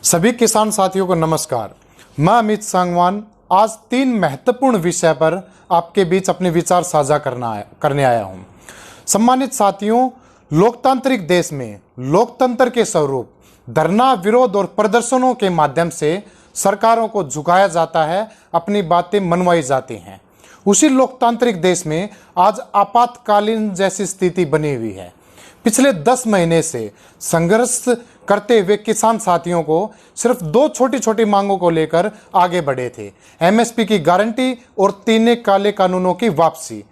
सभी किसान साथियों को नमस्कार। मैं अमित सांगवान आज 3 महत्वपूर्ण विषय पर आपके बीच अपने विचार साझा करने आया हूं। सम्मानित साथियों, लोकतांत्रिक देश में लोकतंत्र के स्वरूप धरना, विरोध और प्रदर्शनों के माध्यम से सरकारों को झुकाया जाता है, अपनी बातें मनवाई जाती हैं। उसी लोकतांत्रिक देश में आज आपातकालीन जैसी स्थिति बनी हुई है। पिछले 10 महीने से संघर्ष करते हुए किसान साथियों को सिर्फ 2 छोटी छोटी मांगों को लेकर आगे बढ़े थे। एमएसपी की गारंटी और 3 काले कानूनों की वापसी।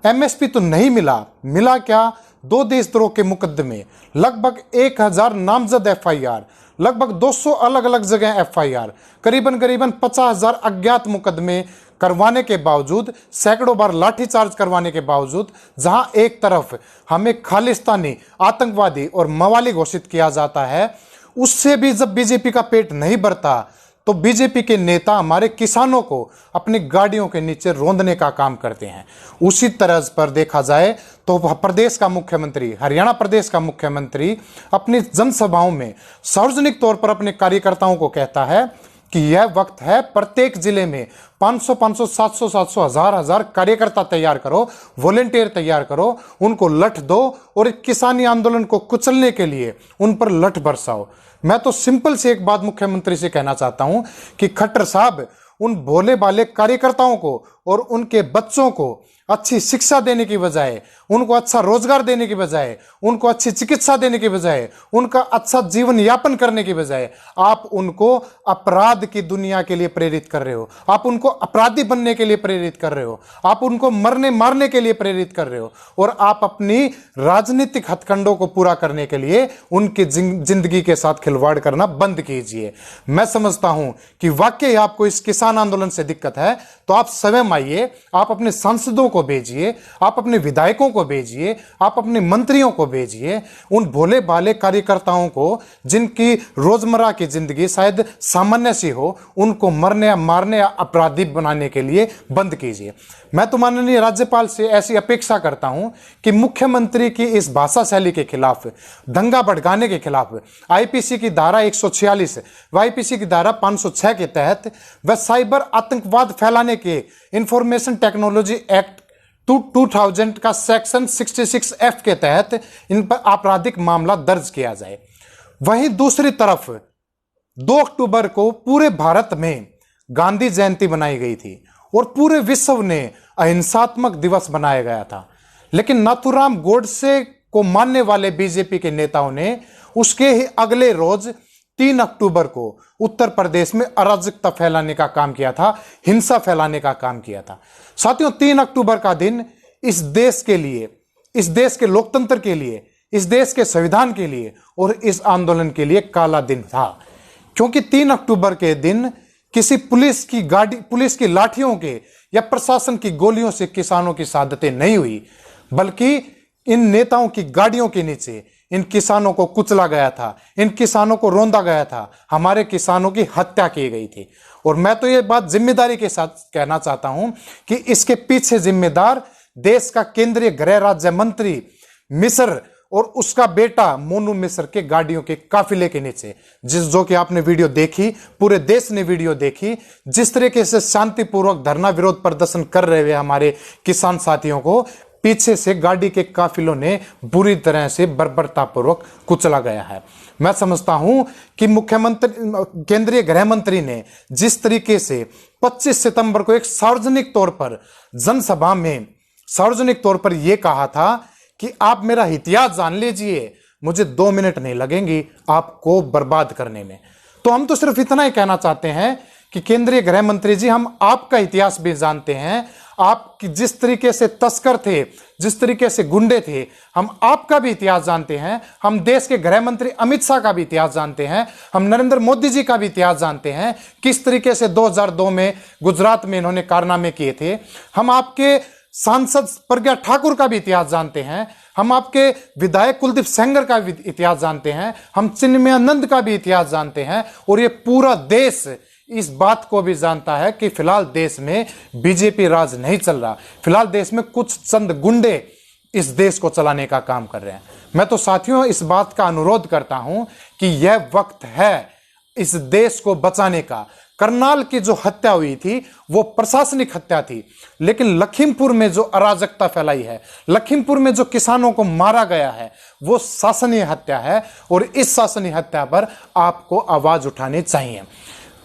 एमएसपी तो नहीं मिला क्या? 2 देशद्रोह के मुकदमे, लगभग 1000 नामजद एफआईआर, लगभग 200 अलग अलग जगह एफआईआर, करीबन 50,000 अज्ञात मुकदमे करवाने के बावजूद, सैकड़ों बार लाठीचार्ज करवाने के बावजूद, जहां एक तरफ हमें खालिस्तानी, आतंकवादी और मवाली घोषित किया जाता है, उससे भी जब बीजेपी का पेट नहीं भरता तो बीजेपी के नेता हमारे किसानों को अपनी गाड़ियों के नीचे रौंदने का काम करते हैं। उसी तरह पर देखा जाए तो प्रदेश का मुख्यमंत्री, हरियाणा प्रदेश का मुख्यमंत्री अपनी जनसभाओं में सार्वजनिक तौर पर अपने कार्यकर्ताओं को कहता है कि यह वक्त है, प्रत्येक जिले में 500, 700, हजार कार्यकर्ता तैयार करो, वॉलेंटियर तैयार करो, उनको लठ दो और किसानी आंदोलन को कुचलने के लिए उन पर लठ बरसाओ। मैं तो सिंपल से एक बात मुख्यमंत्री से कहना चाहता हूं कि खट्टर साहब, उन भोले भाले कार्यकर्ताओं को और उनके बच्चों को अच्छी शिक्षा देने की बजाय, उनको अच्छा रोजगार देने की बजाय, उनको अच्छी चिकित्सा देने की बजाय, उनका अच्छा जीवन यापन करने की बजाय आप उनको अपराध की दुनिया के लिए प्रेरित कर रहे हो। आप उनको अपराधी बनने के लिए प्रेरित कर रहे हो। आप उनको मरने मारने के लिए प्रेरित कर रहे हो और आप अपनी राजनीतिक हथकंडों को पूरा करने के लिए उनकी जिंदगी के साथ खिलवाड़ करना बंद कीजिए। मैं समझता हूं कि वाकई आपको इस किसान आंदोलन से दिक्कत है तो आप स्वयं आइए, आप अपने सांसदों को भेजिए, आप अपने विधायकों को भेजिए, आप अपने मंत्रियों को भेजिए, उन भोले भाले कार्यकर्ताओं को जिनकी रोजमर्रा की जिंदगी शायद सामान्य सी हो, उनको मरने या मारने या अपराधी बनाने के लिए बंद कीजिए। मैं तो माननीय राज्यपाल से ऐसी अपेक्षा करता हूं कि मुख्यमंत्री की इस भाषा शैली के खिलाफ, दंगा भड़काने के खिलाफ आईपीसी की धारा 146, आईपीसी की धारा 506 के तहत वह साइबर आतंकवाद फैलाने के इंफॉर्मेशन टेक्नोलॉजी एक्ट 2000 का सेक्शन 66F के तहत इन पर आपराधिक मामला दर्ज किया जाए। वहीं दूसरी तरफ 2 अक्टूबर को पूरे भारत में गांधी जयंती बनाई गई थी और पूरे विश्व ने अहिंसात्मक दिवस बनाया गया था, लेकिन नाथूराम गोडसे को मानने वाले बीजेपी के नेताओं ने उसके ही अगले रोज 3 अक्टूबर को उत्तर प्रदेश में अराजकता फैलाने का काम किया था, हिंसा फैलाने का काम किया था। साथियों, 3 अक्टूबर का दिन इस देश के लिए, इस देश के लोकतंत्र के लिए, इस देश के संविधान के लिए और इस आंदोलन के लिए काला दिन था, क्योंकि 3 अक्टूबर के दिन किसी पुलिस की लाठियों के या प्रशासन की गोलियों से किसानों की शहादतें नहीं हुई, बल्कि इन नेताओं की गाड़ियों के नीचे इन किसानों को कुचला गया था, इन किसानों को रौंदा गया था, हमारे किसानों की हत्या की गई थी। और मैं तो ये बात जिम्मेदारी के साथ कहना चाहता हूं कि इसके पीछे जिम्मेदार देश का केंद्रीय गृह राज्य मंत्री मिश्र और उसका बेटा मोनू मिश्र के गाड़ियों के काफिले के नीचे, जो कि आपने वीडियो देखी, पूरे देश ने वीडियो देखी, जिस तरीके से शांतिपूर्वक धरना विरोध प्रदर्शन कर रहे हुए हमारे किसान साथियों को पीछे से गाड़ी के काफिलों ने बुरी तरह से बर्बरतापूर्वक कुचला गया है। मैं समझता हूं कि मुख्यमंत्री, केंद्रीय गृह मंत्री ने जिस तरीके से 25 सितंबर को एक सार्वजनिक तौर पर जनसभा में सार्वजनिक तौर पर यह कहा था कि आप मेरा इतिहास जान लीजिए, मुझे 2 मिनट नहीं लगेंगे आपको बर्बाद करने में। तो हम तो सिर्फ इतना ही कहना चाहते हैं कि केंद्रीय गृह मंत्री जी, हम आपका इतिहास भी जानते हैं। आप जिस तरीके से तस्कर थे, जिस तरीके से गुंडे थे, हम आपका भी इतिहास जानते हैं। हम देश के गृह मंत्री अमित शाह का भी इतिहास जानते हैं। हम नरेंद्र मोदी जी का भी इतिहास जानते हैं, किस तरीके से 2002 में गुजरात में इन्होंने कारनामे किए थे। हम आपके सांसद प्रज्ञा ठाकुर का भी इतिहास जानते हैं। हम आपके विधायक कुलदीप सेंगर का भी इतिहास जानते हैं। हम चिन्मयानंद का भी इतिहास जानते हैं। और ये पूरा देश इस बात को भी जानता है कि फिलहाल देश में बीजेपी राज नहीं चल रहा, फिलहाल देश में कुछ चंद गुंडे इस देश को चलाने का काम कर रहे हैं। मैं तो साथियों इस बात का अनुरोध करता हूं कि यह वक्त है, इस देश को बचाने का। करनाल की जो हत्या हुई थी वो प्रशासनिक हत्या थी, लेकिन लखीमपुर में जो अराजकता फैलाई है, लखीमपुर में जो किसानों को मारा गया है, वो शासनीय हत्या है और इस शासनीय हत्या पर आपको आवाज उठानी चाहिए।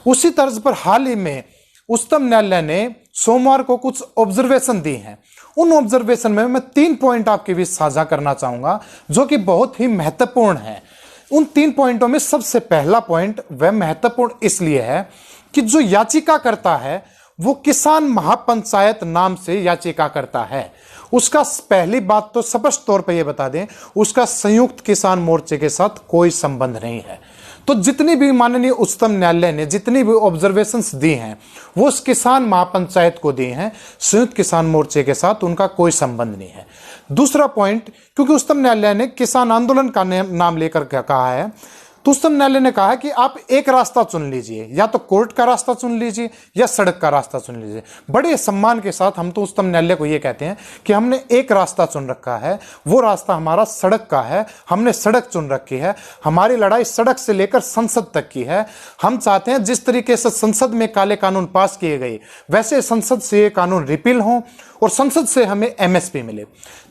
उसी तर्ज पर हाल ही में उच्चतम न्यायालय ने सोमवार को कुछ ऑब्जर्वेशन दी हैं। उन ऑब्जर्वेशन में मैं 3 पॉइंट आपके बीच साझा करना चाहूंगा जो कि बहुत ही महत्वपूर्ण है। उन 3 पॉइंटों में सबसे पहला पॉइंट वह महत्वपूर्ण इसलिए है कि जो याचिका करता है वो किसान महापंचायत नाम से याचिका करता है। उसका पहली बात तो स्पष्ट तौर पर यह बता दें, उसका संयुक्त किसान मोर्चे के साथ कोई संबंध नहीं है। तो जितनी भी माननीय उच्चतम न्यायालय ने जितनी भी ऑब्जर्वेशंस दी हैं वो उस किसान महापंचायत को दी हैं, संयुक्त किसान मोर्चे के साथ उनका कोई संबंध नहीं है। दूसरा पॉइंट, क्योंकि उच्चतम न्यायालय ने किसान आंदोलन का नाम लेकर कहा है, तो उच्चतम न्यायालय ने कहा कि आप एक रास्ता चुन लीजिए, या तो कोर्ट का रास्ता चुन लीजिए या सड़क का रास्ता चुन लीजिए। बड़े सम्मान के साथ हम तो उच्चतम न्यायालय को यह कहते हैं कि हमने एक रास्ता चुन रखा है, वो रास्ता हमारा सड़क का है। हमने सड़क चुन रखी है, हमारी लड़ाई सड़क से लेकर संसद तक की है। हम चाहते हैं जिस तरीके से संसद में काले कानून पास किए गए वैसे संसद से ये कानून रिपील हो और संसद से हमें एमएसपी मिले।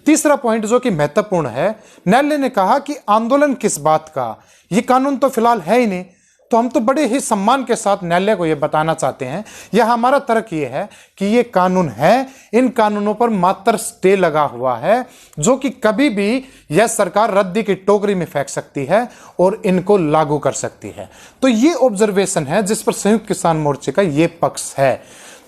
तीसरा पॉइंट जो कि महत्वपूर्ण है, न्यायालय ने कहा कि आंदोलन किस बात का, ये कानून तो फिलहाल है ही नहीं। तो हम तो बड़े ही सम्मान के साथ न्यायालय को यह बताना चाहते हैं, यह हमारा तर्क ये है कि ये कानून है, इन कानूनों पर मात्र स्टे लगा हुआ है जो कि कभी भी यह सरकार रद्दी की टोकरी में फेंक सकती है और इनको लागू कर सकती है। तो ये ऑब्जर्वेशन है जिस पर संयुक्त किसान मोर्चे का ये पक्ष है।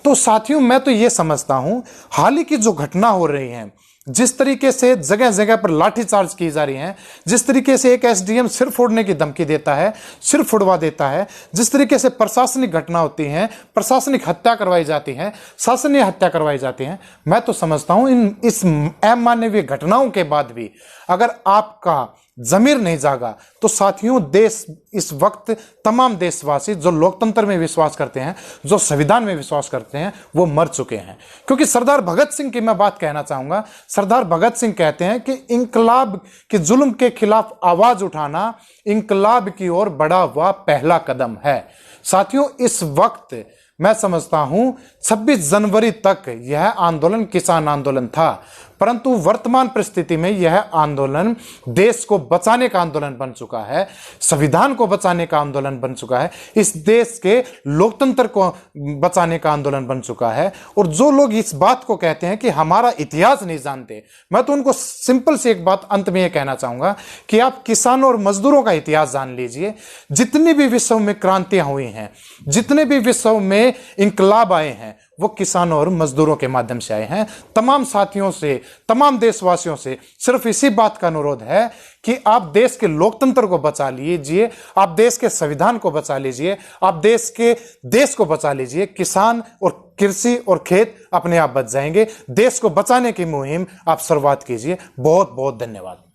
तो साथियों, मैं तो ये समझता हूं हाल ही की जो घटना हो रही है, जिस तरीके से जगह जगह पर लाठीचार्ज की जा रही है, जिस तरीके से एक एसडीएम सिर फोड़ने की धमकी देता है, सिर फोड़वा देता है, जिस तरीके से प्रशासनिक घटना होती है, प्रशासनिक हत्या करवाई जाती है, शासनीय हत्या करवाई जाती है, मैं तो समझता हूं इस अमानवीय घटनाओं के बाद भी अगर आपका जमीर नहीं जागा तो साथियों, देश इस वक्त तमाम देशवासी जो लोकतंत्र में विश्वास करते हैं, जो संविधान में विश्वास करते हैं, वो मर चुके हैं। क्योंकि सरदार भगत सिंह की मैं बात कहना चाहूंगा। सरदार भगत सिंह कहते हैं कि इंकलाब के जुल्म के खिलाफ आवाज उठाना इंकलाब की ओर बढ़ा हुआ पहला कदम है। साथियों, इस वक्त मैं समझता हूं 26 जनवरी तक यह आंदोलन किसान आंदोलन था, परंतु वर्तमान परिस्थिति में यह आंदोलन देश को बचाने का आंदोलन बन चुका है, संविधान को बचाने का आंदोलन बन चुका है, इस देश के लोकतंत्र को बचाने का आंदोलन बन चुका है। और जो लोग इस बात को कहते हैं कि हमारा इतिहास नहीं जानते, मैं तो उनको सिंपल सी एक बात अंत में यह कहना चाहूंगा कि आप किसानों और मजदूरों का इतिहास जान लीजिए। जितनी भी विश्व में क्रांतियां हुई हैं, जितने भी विश्व में इंकलाब आए हैं, वो किसानों और मजदूरों के माध्यम से आए हैं। तमाम साथियों से, तमाम देशवासियों से सिर्फ इसी बात का अनुरोध है कि आप देश के लोकतंत्र को बचा लीजिए, आप देश के संविधान को बचा लीजिए, आप देश को बचा लीजिए। किसान और कृषि और खेत अपने आप बच जाएंगे। देश को बचाने की मुहिम आप शुरुआत कीजिए। बहुत बहुत धन्यवाद।